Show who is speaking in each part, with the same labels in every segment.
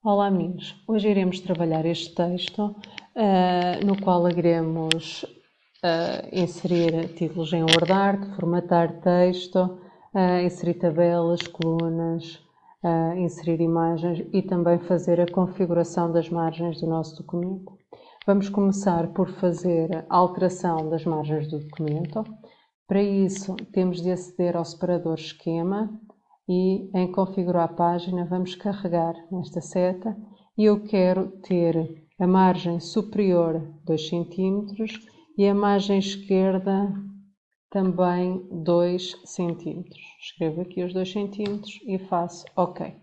Speaker 1: Olá meninos, hoje iremos trabalhar este texto no qual iremos inserir títulos em WordArt, formatar texto, inserir tabelas, colunas, inserir imagens e também fazer a configuração das margens do nosso documento. Vamos começar por fazer a alteração das margens do documento. Para isso temos de aceder ao separador esquema e em configurar a página vamos carregar nesta seta e eu quero ter a margem superior 2 cm e a margem esquerda também 2 cm. Escrevo aqui os 2 cm e faço OK.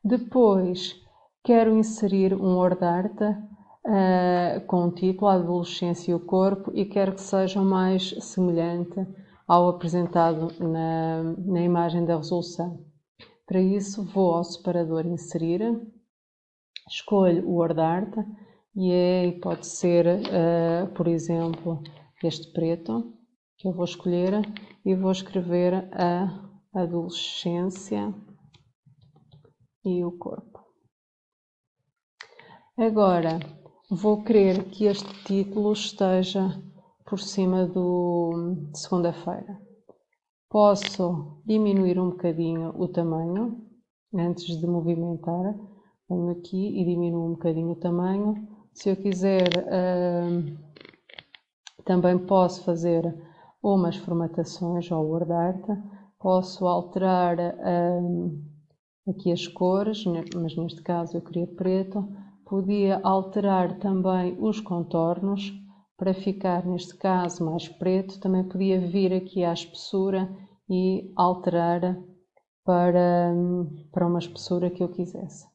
Speaker 1: Depois quero inserir um WordArt com o título A Adolescência e o Corpo e quero que seja o mais semelhante ao apresentado na imagem da resolução. Para isso vou ao separador Inserir, escolho o WordArt e pode ser, por exemplo, este preto que eu vou escolher e vou escrever a adolescência e o corpo. Agora vou querer que este título esteja por cima de segunda-feira. Posso diminuir um bocadinho o tamanho antes de movimentar. Venho aqui e diminuo um bocadinho o tamanho. Se eu quiser, também posso fazer umas formatações ao WordArt. Posso alterar aqui as cores, mas neste caso eu queria preto. Podia alterar também os contornos para ficar, neste caso, mais preto. Também podia vir aqui à espessura e alterar para uma espessura que eu quisesse.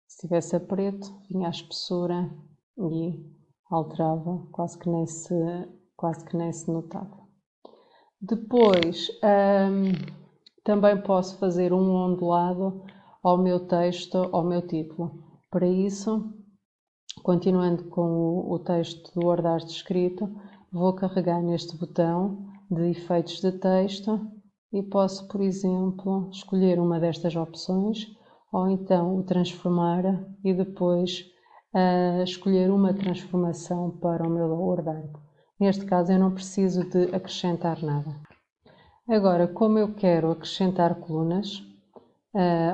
Speaker 1: Se tivesse a preto, vinha à espessura e alterava, quase que nem se notava. Depois, também posso fazer um ondulado ao meu texto, ao meu título. Para isso, continuando com o texto do WordArt escrito, vou carregar neste botão de efeitos de texto e posso, por exemplo, escolher uma destas opções ou então o transformar e depois escolher uma transformação para o meu WordArt. Neste caso eu não preciso de acrescentar nada. Agora, como eu quero acrescentar colunas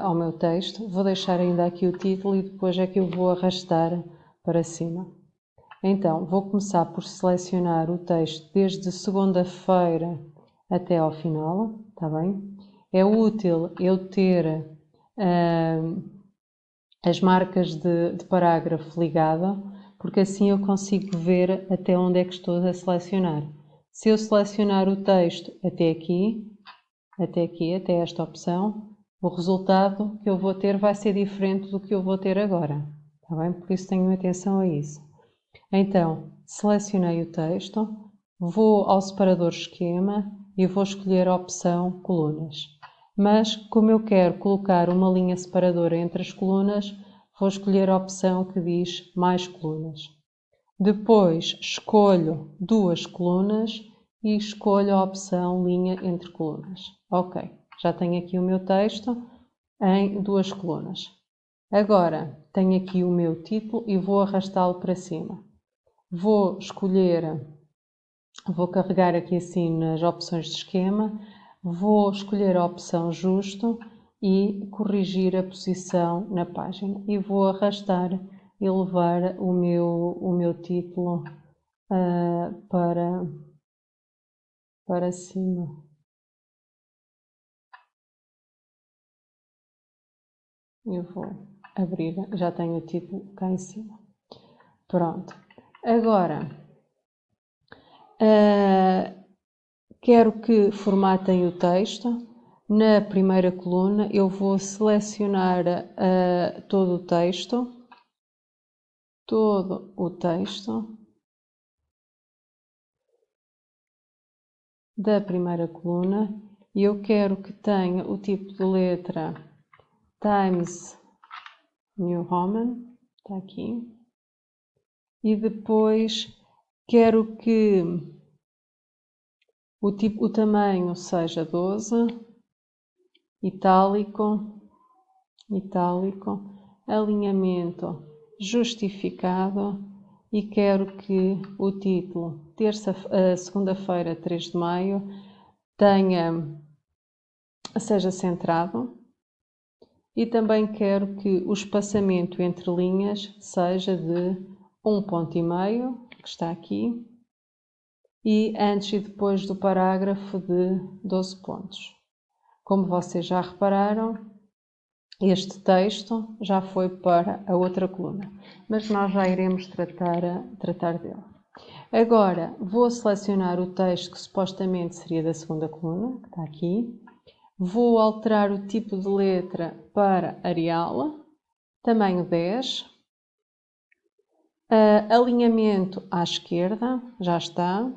Speaker 1: ao meu texto, vou deixar ainda aqui o título e depois é que eu vou arrastar para cima. Então, vou começar por selecionar o texto desde segunda-feira até ao final, está bem? É útil eu ter as marcas de parágrafo ligado, porque assim eu consigo ver até onde é que estou a selecionar. Se eu selecionar o texto até esta opção, o resultado que eu vou ter vai ser diferente do que eu vou ter agora. Está bem? Por isso tenham atenção a isso. Então, selecionei o texto, vou ao separador esquema e vou escolher a opção colunas. Mas, como eu quero colocar uma linha separadora entre as colunas, vou escolher a opção que diz mais colunas. Depois, escolho duas colunas e escolho a opção linha entre colunas. Ok, já tenho aqui o meu texto em duas colunas. Agora, tenho aqui o meu título e vou arrastá-lo para cima. Vou carregar aqui assim nas opções de esquema, vou escolher a opção justo e corrigir a posição na página. E vou arrastar e levar o meu título para cima. Eu vou abrir, já tenho o título cá em cima. Pronto. Agora, quero que formatem o texto. Na primeira coluna eu vou selecionar todo o texto da primeira coluna e eu quero que tenha o tipo de letra Times New Roman, está aqui, e depois quero que o tamanho seja 12, itálico itálico, alinhamento justificado e quero que o título segunda-feira, 3 de maio, seja centrado e também quero que o espaçamento entre linhas seja de 1,5 ponto, que está aqui, e antes e depois do parágrafo de 12 pontos. Como vocês já repararam, este texto já foi para a outra coluna, mas nós já iremos tratar dele. Agora, vou selecionar o texto que supostamente seria da segunda coluna, que está aqui. Vou alterar o tipo de letra para Arial, tamanho 10. Alinhamento à esquerda, já está.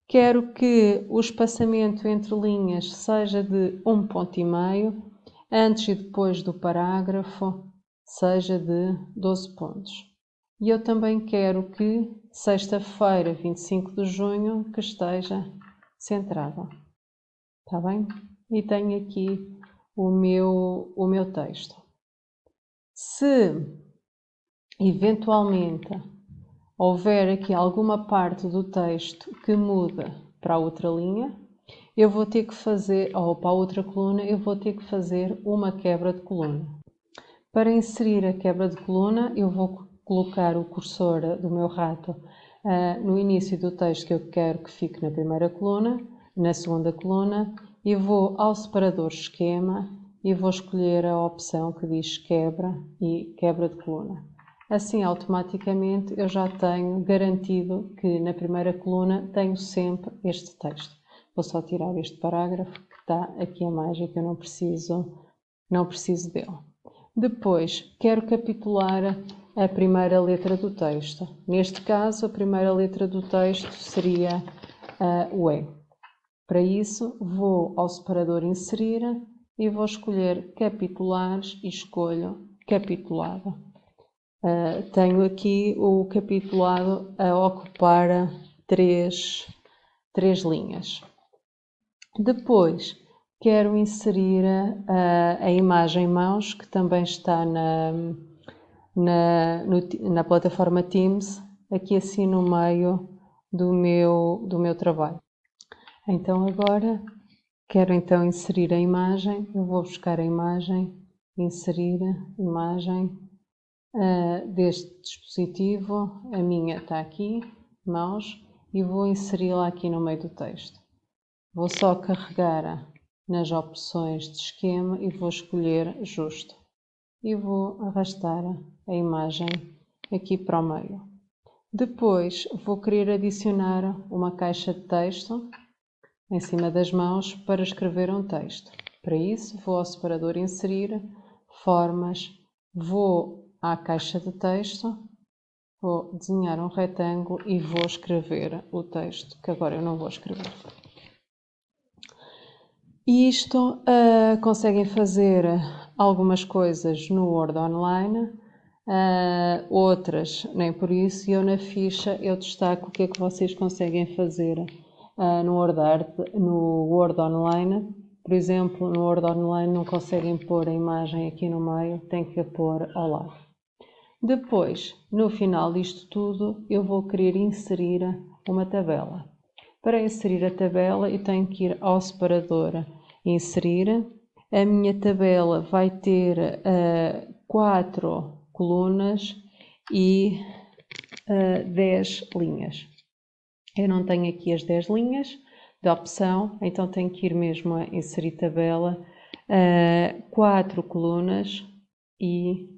Speaker 1: Quero que o espaçamento entre linhas seja de 1,5 ponto, antes e depois do parágrafo seja de 12 pontos. E eu também quero que sexta-feira, 25 de junho, que esteja centrada. Está bem? E tenho aqui o meu texto. Se eventualmente houver aqui alguma parte do texto que muda para a outra linha, eu vou ter que fazer, ou para a outra coluna, eu vou ter que fazer uma quebra de coluna. Para inserir a quebra de coluna, eu vou colocar o cursor do meu rato no início do texto que eu quero que fique na primeira coluna, na segunda coluna, e vou ao separador esquema e vou escolher a opção que diz quebra e quebra de coluna. Assim, automaticamente, eu já tenho garantido que na primeira coluna tenho sempre este texto. Vou só tirar este parágrafo que está aqui a mais e que eu não preciso dele. Depois, quero capitular a primeira letra do texto. Neste caso, a primeira letra do texto seria o E. Para isso, vou ao separador inserir e vou escolher capitulares e escolho capitulado. Tenho aqui o capitulado a ocupar três linhas. Depois, quero inserir a imagem mouse, que também está na plataforma Teams, aqui assim no meio do meu trabalho. Então agora, quero então inserir a imagem, eu vou buscar a imagem, inserir imagem deste dispositivo, a minha está aqui, mouse, e vou inseri-la aqui no meio do texto. Vou só carregar nas opções de esquema e vou escolher justo. E vou arrastar a imagem aqui para o meio. Depois vou querer adicionar uma caixa de texto em cima das mãos para escrever um texto. Para isso vou ao separador inserir, formas, vou à caixa de texto, vou desenhar um retângulo e vou escrever o texto, que agora eu não vou escrever. Isto conseguem fazer algumas coisas no Word Online, outras nem por isso, e eu na ficha eu destaco o que é que vocês conseguem fazer no Word Online. Por exemplo, no Word Online não conseguem pôr a imagem aqui no meio, tem que a pôr ao lado. Depois, no final disto tudo, eu vou querer inserir uma tabela. Para inserir a tabela, eu tenho que ir ao separador inserir. A minha tabela vai ter 4 colunas e 10 linhas. Eu não tenho aqui as 10 linhas da opção, então tenho que ir mesmo a inserir tabela, 4 colunas e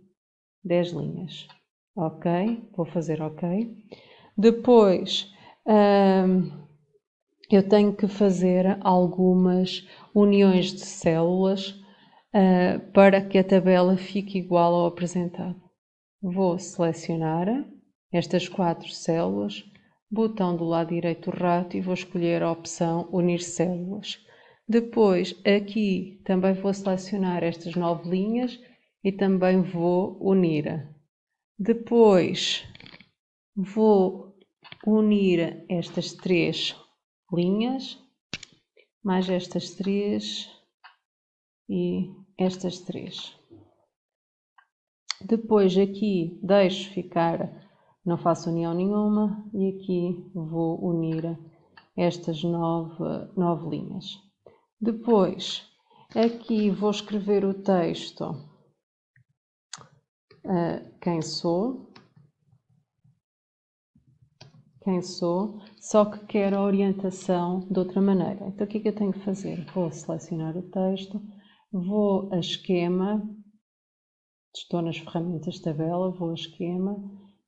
Speaker 1: 10 linhas. Ok? Vou fazer ok. Depois, eu tenho que fazer algumas uniões de células para que a tabela fique igual ao apresentado. Vou selecionar estas 4 células, botão do lado direito do rato e vou escolher a opção unir células. Depois aqui também vou selecionar estas 9 linhas e também vou unir. Depois vou unir estas 3 linhas, mais estas 3 e estas 3. Depois aqui deixo ficar, não faço união nenhuma, e aqui vou unir estas 9 linhas. Depois, aqui vou escrever o texto, quem sou, só que quero a orientação de outra maneira. Então o que é que eu tenho que fazer? Vou selecionar o texto, vou a esquema, estou nas ferramentas tabela, vou a esquema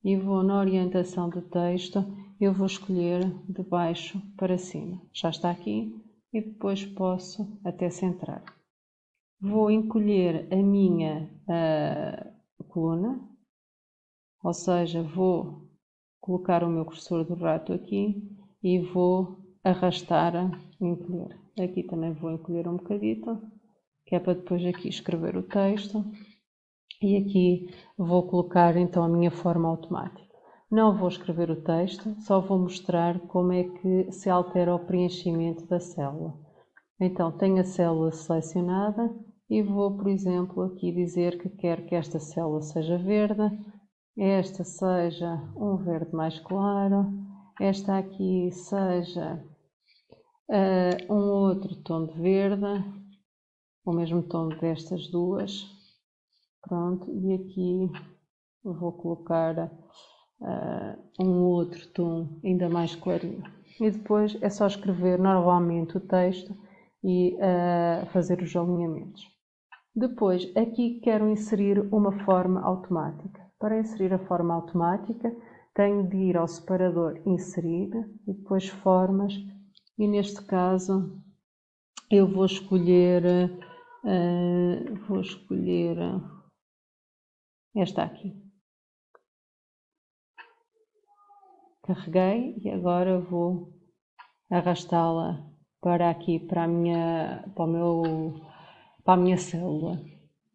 Speaker 1: e vou na orientação do texto, eu vou escolher de baixo para cima. Já está aqui e depois posso até centrar. Vou encolher a minha coluna, ou seja, vou colocar o meu cursor do rato aqui e vou arrastar, encolher. Aqui também vou encolher um bocadito, que é para depois aqui escrever o texto. E aqui vou colocar então a minha forma automática. Não vou escrever o texto, só vou mostrar como é que se altera o preenchimento da célula. Então tenho a célula selecionada e vou, por exemplo, aqui dizer que quero que esta célula seja verde, esta seja um verde mais claro, esta aqui seja um outro tom de verde, o mesmo tom destas duas. Pronto, e aqui vou colocar um outro tom ainda mais clarinho. E depois é só escrever normalmente o texto e fazer os alinhamentos. Depois, aqui quero inserir uma forma automática. Para inserir a forma automática, tenho de ir ao separador Inserir e depois Formas. E neste caso, eu vou escolher esta aqui. Carreguei e agora vou arrastá-la para aqui, para a minha célula.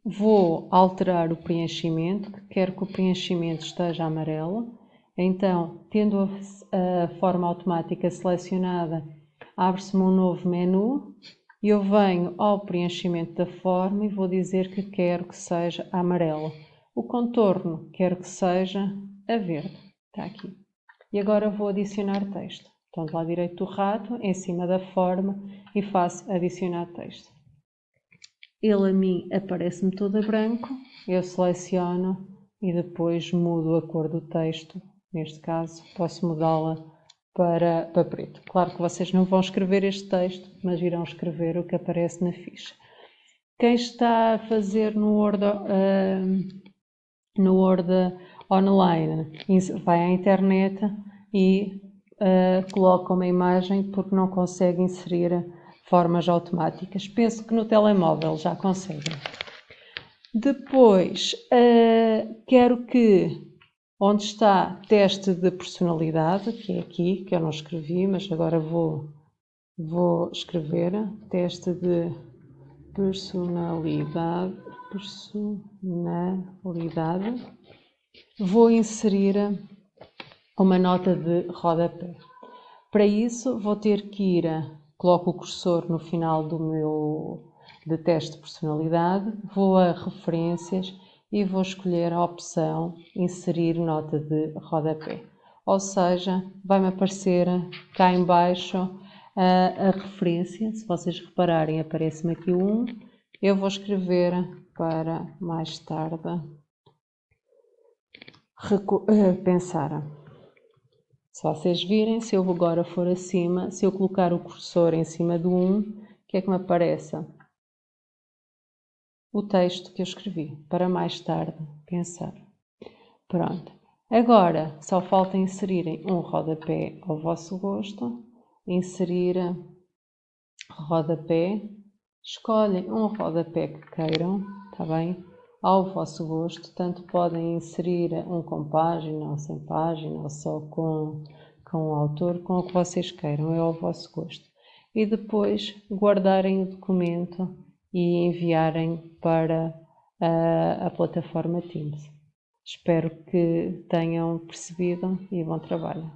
Speaker 1: Vou alterar o preenchimento, que quero que o preenchimento esteja amarelo. Então, tendo a forma automática selecionada, abre-se-me um novo menu e eu venho ao preenchimento da forma e vou dizer que quero que seja amarelo. O contorno quero que seja a verde. Está aqui. E agora vou adicionar texto. Então, do lado direito do rato, em cima da forma, e faço adicionar texto. Ele a mim aparece-me todo a branco, eu seleciono e depois mudo a cor do texto. Neste caso, posso mudá-la para preto. Claro que vocês não vão escrever este texto, mas irão escrever o que aparece na ficha. Quem está a fazer no Word online, vai à internet e coloca uma imagem porque não consegue inserir formas automáticas. Penso que no telemóvel já conseguem. Depois, quero que, onde está teste de personalidade, que é aqui, que eu não escrevi, mas agora vou escrever, teste de personalidade, vou inserir uma nota de rodapé. Para isso, vou ter que coloco o cursor no final do meu teste de personalidade, vou a referências e vou escolher a opção inserir nota de rodapé. Ou seja, vai-me aparecer cá em baixo a referência. Se vocês repararem, aparece-me aqui um. Eu vou escrever para mais tarde pensar. Se vocês virem, se eu agora for acima, se eu colocar o cursor em cima do 1, o que é que me aparece? O texto que eu escrevi, para mais tarde pensar. Pronto. Agora, só falta inserirem um rodapé ao vosso gosto. Inserir rodapé. Escolhem um rodapé que queiram, está bem? Ao vosso gosto. Tanto podem inserir um com página ou sem página, ou só com o autor, com o que vocês queiram, é ao vosso gosto. E depois guardarem o documento e enviarem para a plataforma Teams. Espero que tenham percebido e bom trabalho.